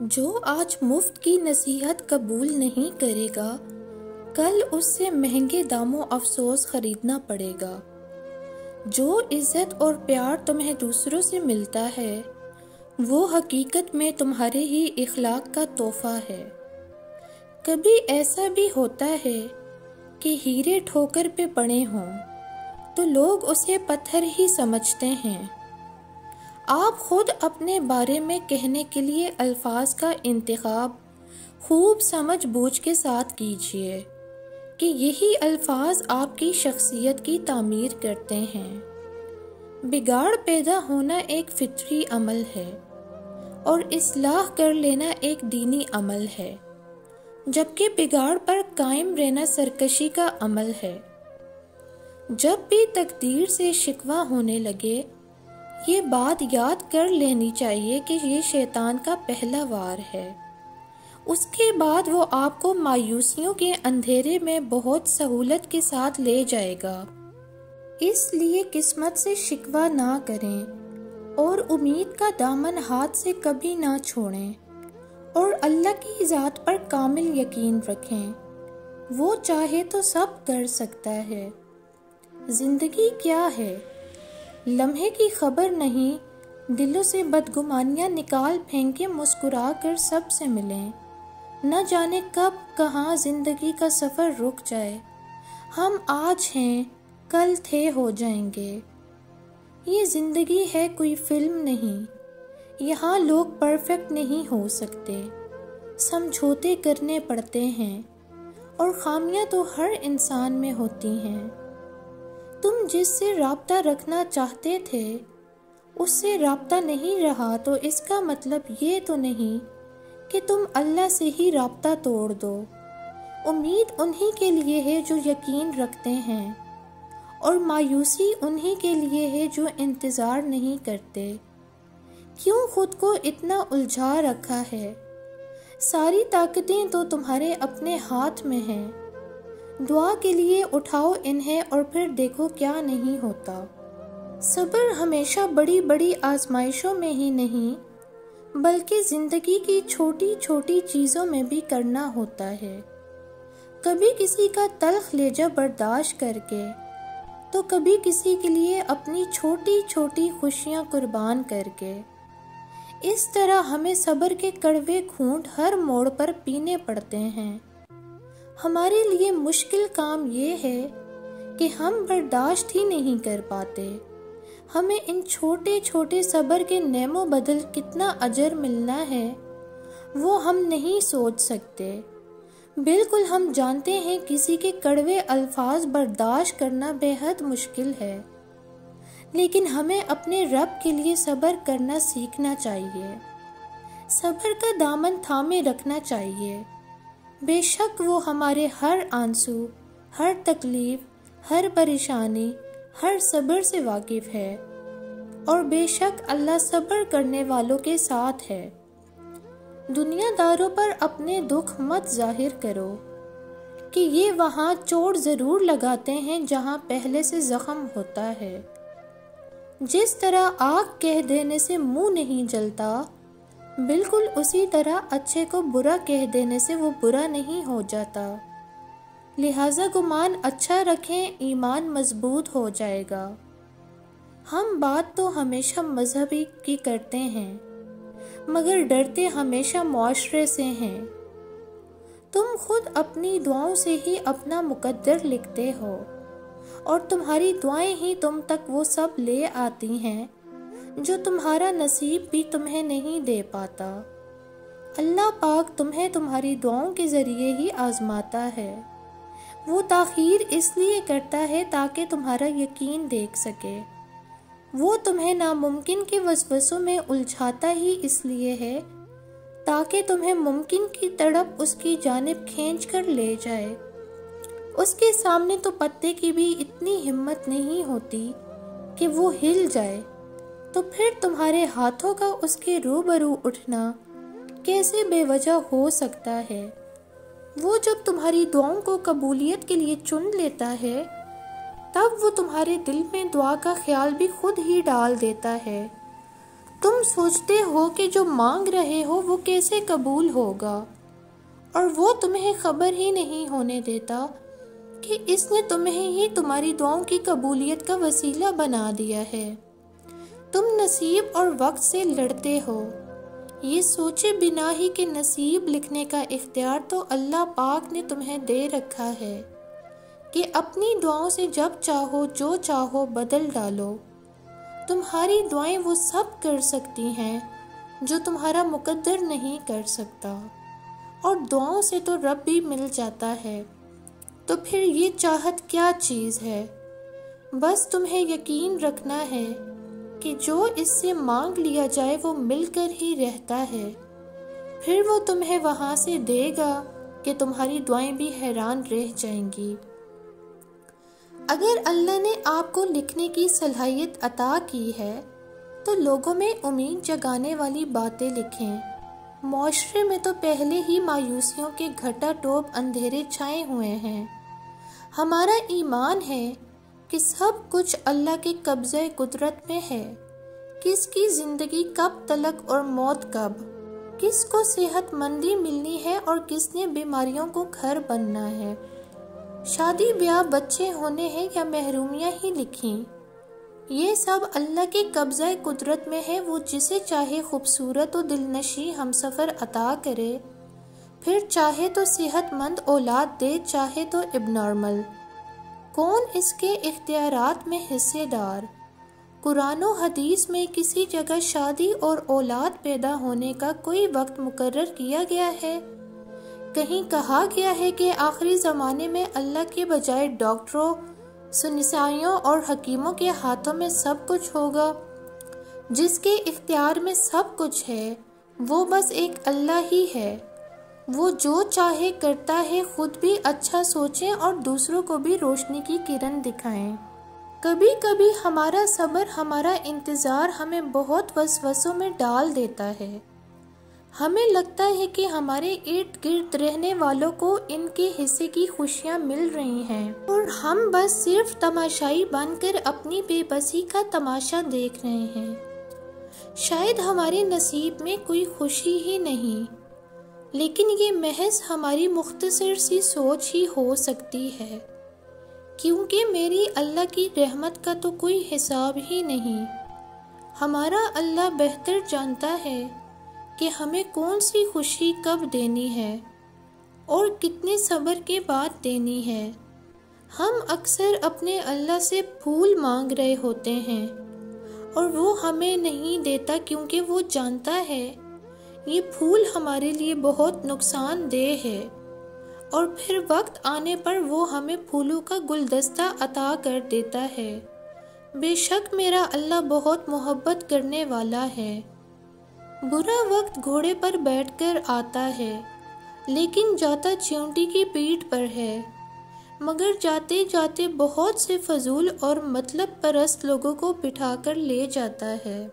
جو آج مفت کی نصیحت قبول نہیں کرے گا کل اس سے مہنگے داموں افسوس خریدنا پڑے گا۔ جو عزت اور پیار تمہیں دوسروں سے ملتا ہے وہ حقیقت میں تمہارے ہی اخلاق کا تحفہ ہے۔ کبھی ایسا بھی ہوتا ہے کہ ہیرے ٹھوکر پہ پڑے ہوں تو لوگ اسے پتھر ہی سمجھتے ہیں۔ آپ خود اپنے بارے میں کہنے کے لیے الفاظ کا انتخاب خوب سمجھ بوجھ کے ساتھ کیجیے کہ یہی الفاظ آپ کی شخصیت کی تعمیر کرتے ہیں۔ بگاڑ پیدا ہونا ایک فطری عمل ہے اور اصلاح کر لینا ایک دینی عمل ہے، جبکہ بگاڑ پر قائم رہنا سرکشی کا عمل ہے۔ جب بھی تقدیر سے شکوہ ہونے لگے یہ بات یاد کر لینی چاہیے کہ یہ شیطان کا پہلا وار ہے۔ اس کے بعد وہ آپ کو مایوسیوں کے اندھیرے میں بہت سہولت کے ساتھ لے جائے گا۔ اس لیے قسمت سے شکوہ نہ کریں اور امید کا دامن ہاتھ سے کبھی نہ چھوڑیں اور اللہ کی ذات پر کامل یقین رکھیں۔ وہ چاہے تو سب کر سکتا ہے۔ زندگی کیا ہے؟ لمحے کی خبر نہیں، دلوں سے بدگمانیاں نکال پھینکے مسکرا کر سب سے ملیں۔ نہ جانے کب کہاں زندگی کا سفر رک جائے، ہم آج ہیں کل تھے ہو جائیں گے۔ یہ زندگی ہے کوئی فلم نہیں، یہاں لوگ پرفیکٹ نہیں ہو سکتے، سمجھوتے کرنے پڑتے ہیں اور خامیاں تو ہر انسان میں ہوتی ہیں۔ تم جس سے رابطہ رکھنا چاہتے تھے اس سے رابطہ نہیں رہا تو اس کا مطلب یہ تو نہیں کہ تم اللہ سے ہی رابطہ توڑ دو۔ امید انہی کے لیے ہے جو یقین رکھتے ہیں اور مایوسی انہی کے لیے ہے جو انتظار نہیں کرتے۔ کیوں خود کو اتنا الجھا رکھا ہے؟ ساری طاقتیں تو تمہارے اپنے ہاتھ میں ہیں۔ دعا کے لیے اٹھاؤ انہیں اور پھر دیکھو کیا نہیں ہوتا۔ صبر ہمیشہ بڑی بڑی آزمائشوں میں ہی نہیں بلکہ زندگی کی چھوٹی چھوٹی چیزوں میں بھی کرنا ہوتا ہے۔ کبھی کسی کا تلخ لہجہ برداشت کر کے تو کبھی کسی کے لیے اپنی چھوٹی چھوٹی خوشیاں قربان کر کے۔ اس طرح ہمیں صبر کے کڑوے گھونٹ ہر موڑ پر پینے پڑتے ہیں۔ ہمارے لیے مشکل کام یہ ہے کہ ہم برداشت ہی نہیں کر پاتے۔ ہمیں ان چھوٹے چھوٹے صبر کے نعم و بدل کتنا اجر ملنا ہے وہ ہم نہیں سوچ سکتے۔ بالکل ہم جانتے ہیں کسی کے کڑوے الفاظ برداشت کرنا بے حد مشکل ہے، لیکن ہمیں اپنے رب کے لیے صبر کرنا سیکھنا چاہیے۔ صبر کا دامن تھامے رکھنا چاہیے۔ بے شک وہ ہمارے ہر آنسو، ہر تکلیف، ہر پریشانی، ہر صبر سے واقف ہے اور بے شک اللہ صبر کرنے والوں کے ساتھ ہے۔ دنیا داروں پر اپنے دکھ مت ظاہر کرو کہ یہ وہاں چوٹ ضرور لگاتے ہیں جہاں پہلے سے زخم ہوتا ہے۔ جس طرح آگ کہہ دینے سے منہ نہیں جلتا بالکل اسی طرح اچھے کو برا کہہ دینے سے وہ برا نہیں ہو جاتا۔ لہٰذا گمان اچھا رکھیں، ایمان مضبوط ہو جائے گا۔ ہم بات تو ہمیشہ مذہبی کی کرتے ہیں مگر ڈرتے ہمیشہ معاشرے سے ہیں۔ تم خود اپنی دعاؤں سے ہی اپنا مقدر لکھتے ہو اور تمہاری دعائیں ہی تم تک وہ سب لے آتی ہیں جو تمہارا نصیب بھی تمہیں نہیں دے پاتا۔ اللہ پاک تمہیں تمہاری دعاؤں کے ذریعے ہی آزماتا ہے۔ وہ تاخیر اس لیے کرتا ہے تاکہ تمہارا یقین دیکھ سکے۔ وہ تمہیں ناممکن کے وسوسوں میں الجھاتا ہی اس لیے ہے تاکہ تمہیں ممکن کی طرف اس کی جانب کھینچ کر لے جائے۔ اس کے سامنے تو پتے کی بھی اتنی ہمت نہیں ہوتی کہ وہ ہل جائے، تو پھر تمہارے ہاتھوں کا اس کے روبرو اٹھنا کیسے بے وجہ ہو سکتا ہے؟ وہ جب تمہاری دعاؤں کو قبولیت کے لیے چن لیتا ہے تب وہ تمہارے دل میں دعا کا خیال بھی خود ہی ڈال دیتا ہے۔ تم سوچتے ہو کہ جو مانگ رہے ہو وہ کیسے قبول ہوگا، اور وہ تمہیں خبر ہی نہیں ہونے دیتا کہ اس نے تمہیں ہی تمہاری دعاؤں کی قبولیت کا وسیلہ بنا دیا ہے۔ تم نصیب اور وقت سے لڑتے ہو، یہ سوچے بنا ہی کہ نصیب لکھنے کا اختیار تو اللہ پاک نے تمہیں دے رکھا ہے کہ اپنی دعاؤں سے جب چاہو جو چاہو بدل ڈالو۔ تمہاری دعائیں وہ سب کر سکتی ہیں جو تمہارا مقدر نہیں کر سکتا، اور دعاؤں سے تو رب بھی مل جاتا ہے، تو پھر یہ چاہت کیا چیز ہے؟ بس تمہیں یقین رکھنا ہے کہ جو اس سے مانگ لیا جائے وہ مل کر ہی رہتا ہے، پھر وہ تمہیں وہاں سے دے گا کہ تمہاری دعائیں بھی حیران رہ جائیں گی۔ اگر اللہ نے آپ کو لکھنے کی صلاحیت عطا کی ہے تو لوگوں میں امید جگانے والی باتیں لکھیں۔ معاشرے میں تو پہلے ہی مایوسیوں کے گھٹا ٹوپ اندھیرے چھائے ہوئے ہیں۔ ہمارا ایمان ہے کہ سب کچھ اللہ کے قبضۂ قدرت میں ہے، کس کی زندگی کب تلک اور موت کب، کس کو صحت مندی ملنی ہے اور کس نے بیماریوں کو گھر بننا ہے، شادی بیاہ بچے ہونے ہیں یا محرومیاں ہی لکھیں، یہ سب اللہ کے قبضۂ قدرت میں ہے۔ وہ جسے چاہے خوبصورت و دلنشیں ہمسفر عطا کرے، پھر چاہے تو صحت مند اولاد دے، چاہے تو اب نارمل۔ کون اس کے اختیارات میں حصے دار؟ قرآن و حدیث میں کسی جگہ شادی اور اولاد پیدا ہونے کا کوئی وقت مقرر کیا گیا ہے؟ کہیں کہا گیا ہے کہ آخری زمانے میں اللہ کے بجائے ڈاکٹروں، سنسائیوں اور حکیموں کے ہاتھوں میں سب کچھ ہوگا؟ جس کے اختیار میں سب کچھ ہے وہ بس ایک اللہ ہی ہے۔ وہ جو چاہے کرتا ہے، خود بھی اچھا سوچیں اور دوسروں کو بھی روشنی کی کرن دکھائیں۔ کبھی کبھی ہمارا صبر، ہمارا انتظار ہمیں بہت وسوسوں میں ڈال دیتا ہے۔ ہمیں لگتا ہے کہ ہمارے ارد گرد رہنے والوں کو ان کے حصے کی خوشیاں مل رہی ہیں اور ہم بس صرف تماشائی بن کر اپنی بے بسی کا تماشا دیکھ رہے ہیں۔ شاید ہمارے نصیب میں کوئی خوشی ہی نہیں، لیکن یہ محض ہماری مختصر سی سوچ ہی ہو سکتی ہے، کیونکہ میری اللہ کی رحمت کا تو کوئی حساب ہی نہیں۔ ہمارا اللہ بہتر جانتا ہے کہ ہمیں کون سی خوشی کب دینی ہے اور کتنے صبر کے بعد دینی ہے۔ ہم اکثر اپنے اللہ سے پھول مانگ رہے ہوتے ہیں اور وہ ہمیں نہیں دیتا، کیونکہ وہ جانتا ہے یہ پھول ہمارے لیے بہت نقصان دہ ہے، اور پھر وقت آنے پر وہ ہمیں پھولوں کا گلدستہ عطا کر دیتا ہے۔ بے شک میرا اللہ بہت محبت کرنے والا ہے۔ برا وقت گھوڑے پر بیٹھ کر آتا ہے، لیکن جاتا چیونٹی کی پیٹھ پر ہے، مگر جاتے جاتے بہت سے فضول اور مطلب پرست لوگوں کو بٹھا کر لے جاتا ہے۔